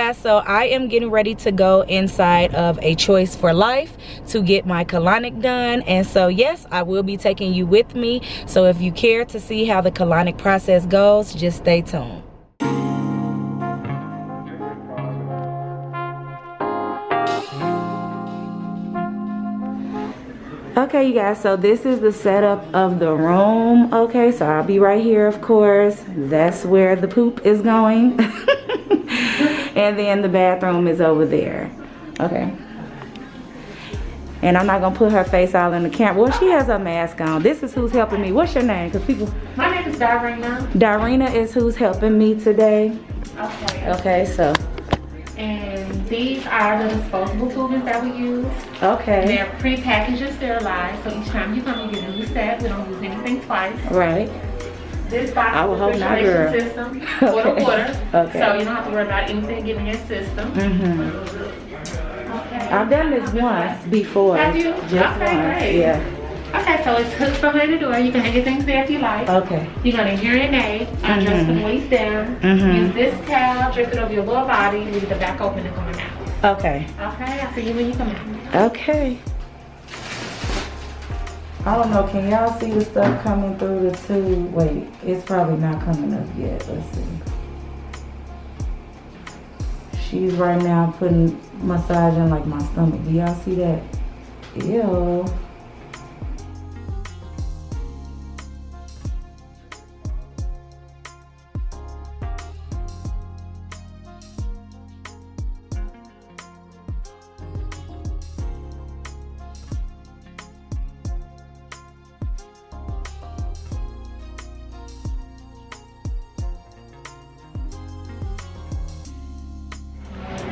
guys, so I am getting ready to go inside of A Choice for Life to get my colonic done. And so yes, I will be taking you with me. So if you care to see how the colonic process goes, just stay tuned. Okay, you guys, so this is the setup of the room. Okay, so I'll be right here, of course. That's where the poop is going. And then the bathroom is over there. Okay. And I'm not gonna put her face all in the camera. Well, she has a mask on. This is who's helping me. What's your name? Because people. My name is Darina. Darina is who's helping me today. Okay. Okay, so. And these are the disposable tubings that we use. Okay. They're pre-packaged and sterilized, so each time you come and get a new set, we don't use anything twice. Right. This box is a filtration system for the water. Okay. So you don't have to worry about anything getting in your system. Okay. I've done this once before. Have you? Just okay, once. great. Yeah. Okay, so it's hooked behind the door. You can hang your things there if you like. Okay. You're gonna urinate, undress from waist down. Use this towel, drip it over your lower body, leave the back open and going out. Okay. Okay, I'll see you when you come out. Okay. I don't know, can y'all see the stuff coming through the tube? Wait, it's probably not coming up yet. Let's see. She's right now massaging like my stomach. Do y'all see that? Ew.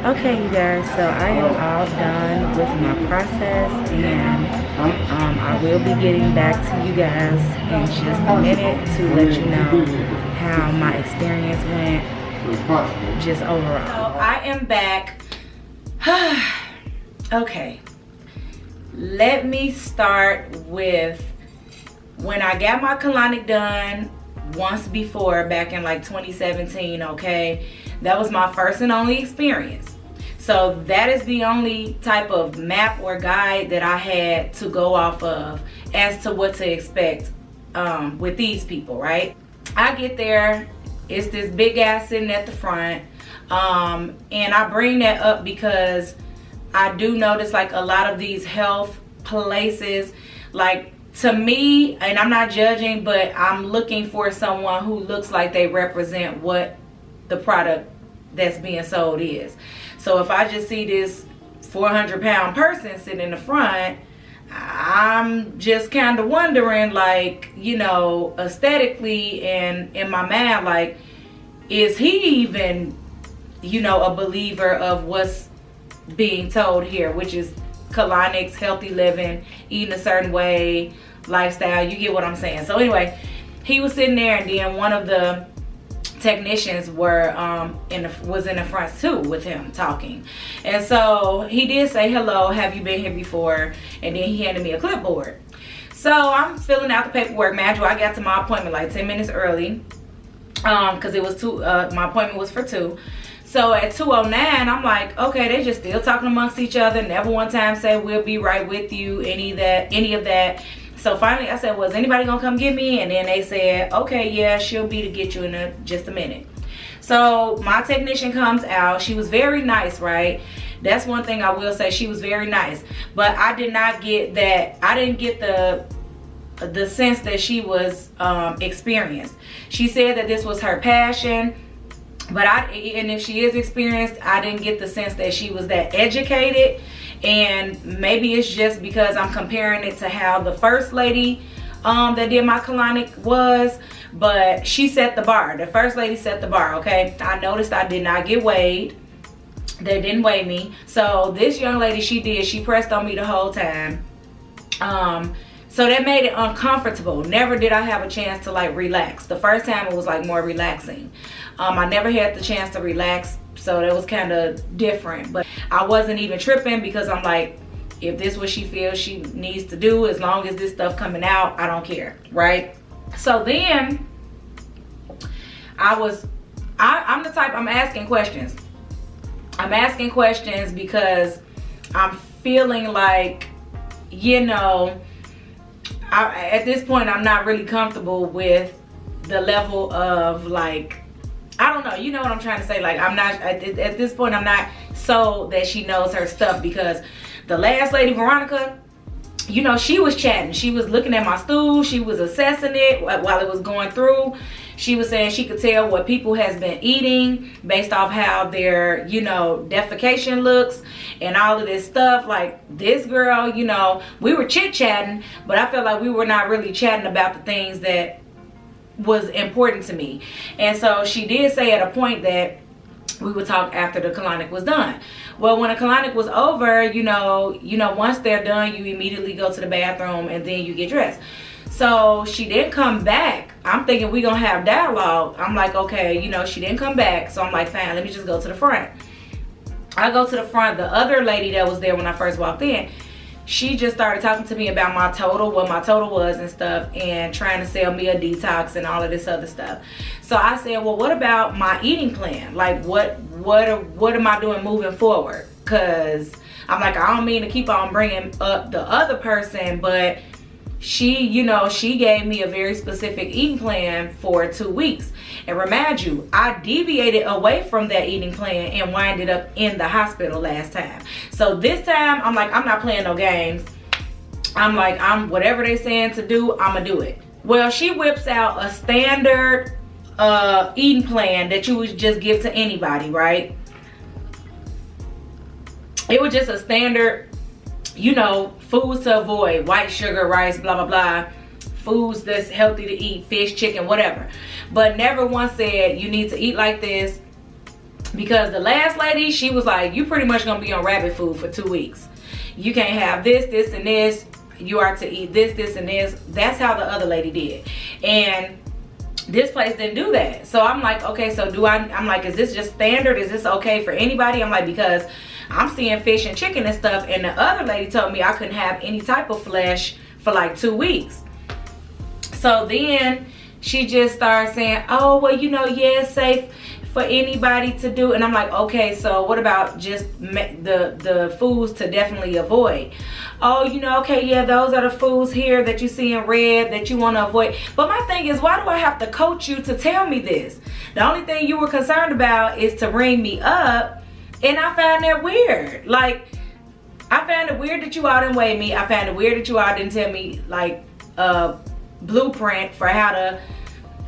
Okay, you guys, so I am all done with my process, and I will be getting back to you guys in just a minute to let you know how my experience went, just overall. So I am back. Okay, let me start with when I got my colonic done once before, back in like 2017, okay? That was my first and only experience. So that is the only type of map or guide that I had to go off of as to what to expect with these people, right? I get there, it's this big ass sitting at the front, and I bring that up because I do notice like a lot of these health places, like to me, and I'm not judging, but I'm looking for someone who looks like they represent what the product that's being sold is. So if I just see this 400-pound person sitting in the front, I'm just kind of wondering, like, you know, aesthetically and in my mind, like, is he even, you know, a believer of what's being told here, which is colonics, healthy living, eating a certain way, lifestyle, you get what I'm saying. So anyway, he was sitting there, and then one of the technicians was in the front too with him talking. And so he did say, hello, have you been here before? And then he handed me a clipboard. So I'm filling out the paperwork. Mind you, I got to my appointment like 10 minutes early because it was my appointment was for 2. So at 2:09, I'm like, okay, they just still talking amongst each other. Never one time say we'll be right with you, any of that. So finally I said, well, is anybody gonna come get me? And then they said, okay, yeah, she'll be to get you in just a minute. So my technician comes out. She was very nice, right? That's one thing I will say, she was very nice. But I did not get that, I didn't get the sense that she was experienced. She said that this was her passion, but and if she is experienced, I didn't get the sense that she was that educated. And maybe it's just because I'm comparing it to how the first lady that did my colonic was, but she set the bar. The first lady set the bar, okay? I noticed I did not get weighed. They didn't weigh me. So this young lady, she pressed on me the whole time. So that made it uncomfortable. Never did I have a chance to like relax. The first time it was like more relaxing. I never had the chance to relax, so that was kind of different. But I wasn't even tripping because I'm like, if this is what she feels she needs to do, as long as this stuff coming out, I don't care, right? So then I'm the type, I'm asking questions. I'm asking questions because I'm feeling like, you know, at this point I'm not really comfortable with the level of, like, I don't know, you know what I'm trying to say. Like, I'm not, at this point I'm not sold that she knows her stuff, because the last lady, Veronica, you know, she was chatting. She was looking at my stool. She was assessing it while it was going through. She was saying she could tell what people has been eating based off how their, you know, defecation looks and all of this stuff. Like, this girl, you know, we were chit-chatting, but I felt like we were not really chatting about the things that was important to me. And so she did say at a point that we would talk after the colonic was done. Well, when a colonic was over, you know, once they're done, you immediately go to the bathroom and then you get dressed. So she didn't come back. I'm thinking we gonna have dialogue. I'm like, okay, you know, she didn't come back. So I'm like, fine, let me just go to the front. I go to the front. The other lady that was there when I first walked in, she just started talking to me about my total, what my total was and stuff, and trying to sell me a detox and all of this other stuff. So I said, well, what about my eating plan? Like, what am I doing moving forward? Because I'm like, I don't mean to keep on bringing up the other person, but she, you know, she gave me a very specific eating plan for 2 weeks. And remind you, I deviated away from that eating plan and winded up in the hospital last time. So this time, I'm like, I'm not playing no games. I'm like, whatever they saying to do, I'm gonna do it. Well, she whips out a standard eating plan that you would just give to anybody, right? It was just a standard, you know, foods to avoid: white sugar, rice, blah, blah, blah. Foods that's healthy to eat: fish, chicken, whatever. But never once said you need to eat like this, because the last lady, she was like, you pretty much gonna be on rabbit food for 2 weeks. You can't have this, this, and this. You are to eat this, this, and this. That's how the other lady did. And this place didn't do that. So I'm like, okay, so I'm like, is this just standard? Is this okay for anybody? I'm like, because I'm seeing fish and chicken and stuff, and the other lady told me I couldn't have any type of flesh for like 2 weeks. So then she just started saying, oh, well, you know, yeah, it's safe for anybody to do. And I'm like, okay, so what about just the foods to definitely avoid? Oh, you know, okay, yeah, those are the foods here that you see in red that you want to avoid. But my thing is, why do I have to coach you to tell me this? The only thing you were concerned about is to ring me up, and I find that weird. Like, I found it weird that you all didn't weigh me. I found it weird that you all didn't tell me, like, blueprint for how to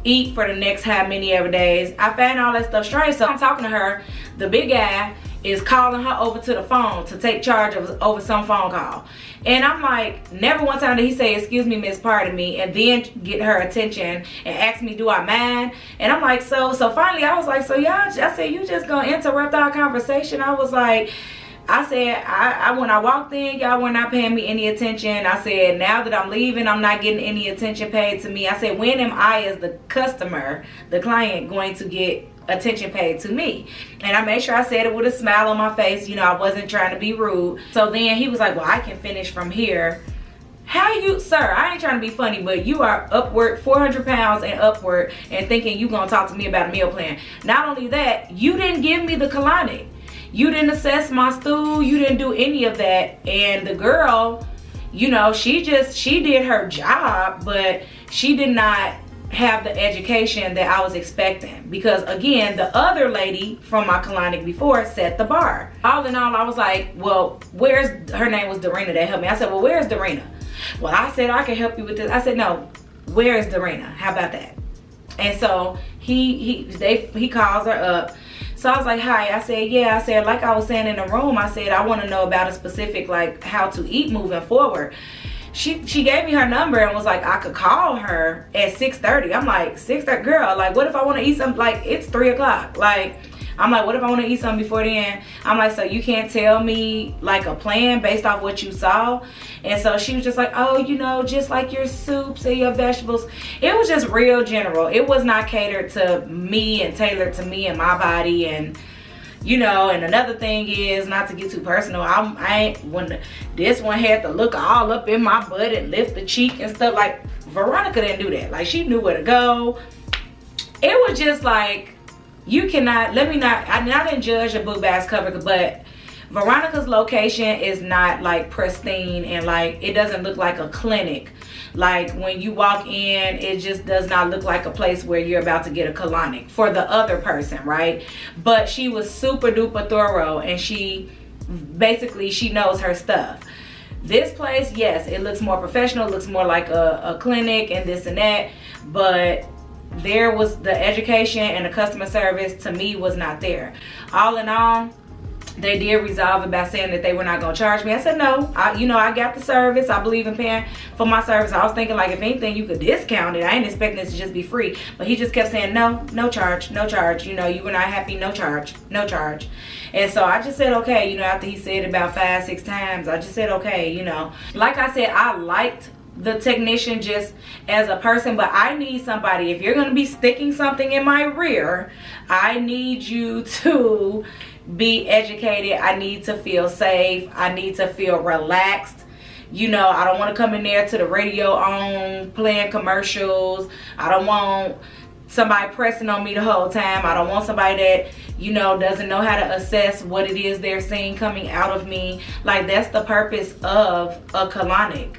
eat for the next how many ever days. I found all that stuff strange. So I'm talking to her. The big guy is calling her over to the phone to take charge of over some phone call. And I'm like, never one time did he say, excuse me, miss, pardon me, and then get her attention and ask me, do I mind? And I'm like, so finally I was like, so y'all, I said, you just gonna interrupt our conversation? I was like, I said, when I walked in, y'all were not paying me any attention. I said, now that I'm leaving, I'm not getting any attention paid to me. I said, when am I, as the customer, the client, going to get attention paid to me? And I made sure I said it with a smile on my face. You know, I wasn't trying to be rude. So then he was like, well, I can finish from here. How you, sir, I ain't trying to be funny, but you are upward 400 pounds and upward and thinking you gonna talk to me about a meal plan. Not only that, you didn't give me the colonic. You didn't assess my stool. You didn't do any of that. And the girl, you know, she did her job, but she did not have the education that I was expecting. Because again, the other lady from my colonic before set the bar. All in all, I was like, well, her name was Darina that helped me. I said, well, where's Darina? Well, I said, I can help you with this. I said, no, where is Darina? How about that? And so he calls her up. So I was like, hi. I said, yeah. I said, like I was saying in the room, I said, I want to know about a specific, like, how to eat moving forward. She gave me her number and was like, I could call her at 6:30. I'm like, 6:30, girl, like, what if I want to eat something? Like, it's 3 o'clock. Like, I'm like, what if I want to eat something before then? I'm like, so you can't tell me, like, a plan based off what you saw? And so she was just like, oh, you know, just like your soups and your vegetables. It was just real general. It was not catered to me and tailored to me and my body. And, you know, and another thing is, not to get too personal, this one had to look all up in my butt and lift the cheek and stuff. Like, Veronica didn't do that. Like, she knew where to go. It was just like, you cannot, I didn't judge a book bag cover, but Veronica's location is not like pristine, and like it doesn't look like a clinic. Like when you walk in, it just does not look like a place where you're about to get a colonic for the other person, right? But she was super duper thorough, and she knows her stuff. This place, yes, it looks more professional, looks more like a clinic and this and that, but there was the education and the customer service to me was not there. All in all, they did resolve it by saying that they were not going to charge me. I said no, I got the service. I believe in paying for my service. I was thinking like, if anything, you could discount it. I ain't expecting it to just be free, but he just kept saying no charge, you were not happy, no charge. And so I just said okay, after he said it about 5-6 times, I just said okay. Like I said, I liked the technician just as a person, but I need somebody, if you're going to be sticking something in my rear, I need you to be educated. I need to feel safe. I need to feel relaxed. I don't want to come in there to the radio on playing commercials. I don't want somebody pressing on me the whole time. I don't want somebody that doesn't know how to assess what it is they're seeing coming out of me. Like, that's the purpose of a colonic,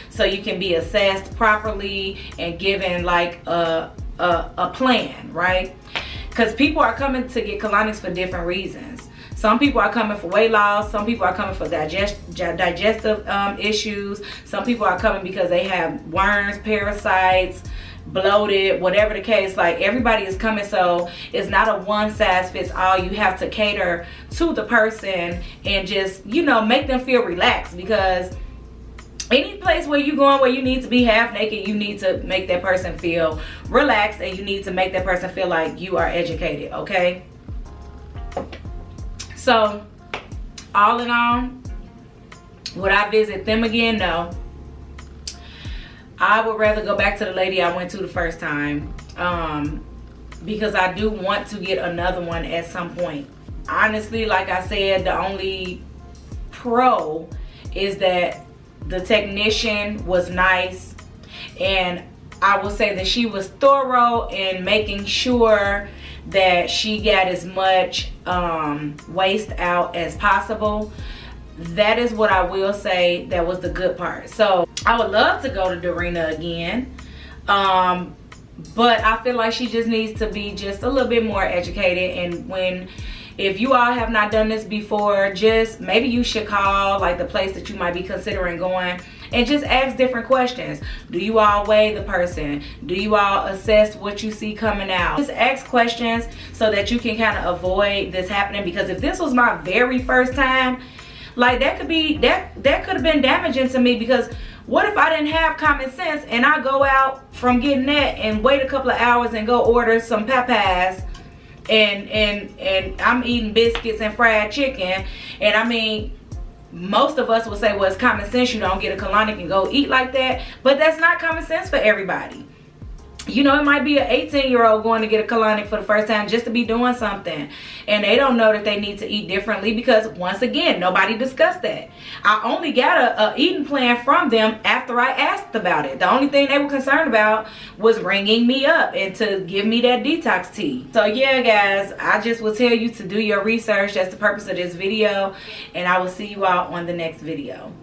so you can be assessed properly and given like a plan, right? Because people are coming to get colonics for different reasons. Some people are coming for weight loss. Some people are coming for digestive issues. Some people are coming because they have worms, parasites, bloated, whatever the case. Like, everybody is coming, so it's not a one size fits all. You have to cater to the person and just make them feel relaxed, because any place where you're going where you need to be half naked, you need to make that person feel relaxed, and you need to make that person feel like you are educated, okay? So all in all, would I visit them again? No. I would rather go back to the lady I went to the first time, because I do want to get another one at some point. Honestly, like I said, the only pro is that the technician was nice, and I will say that she was thorough in making sure that she got as much waste out as possible. That is what I will say that was the good part. So I would love to go to Dorina again, but I feel like she just needs to be just a little bit more educated. And if you all have not done this before, just maybe you should call like the place that you might be considering going and just ask different questions. Do you all weigh the person? Do you all assess what you see coming out? Just ask questions so that you can kind of avoid this happening, because if this was my very first time, like that could have been damaging to me. Because what if I didn't have common sense and I go out from getting that and wait a couple of hours and go order some Popeyes and I'm eating biscuits and fried chicken, and I mean, most of us will say, well, it's common sense, you don't get a colonic and go eat like that. But that's not common sense for everybody. It might be an 18-year-old going to get a colonic for the first time just to be doing something, and they don't know that they need to eat differently, because once again, nobody discussed that. I only got a eating plan from them after I asked about it. The only thing they were concerned about was ringing me up and to give me that detox tea. So yeah, guys, I just will tell you to do your research. That's the purpose of this video, and I will see you all on the next video.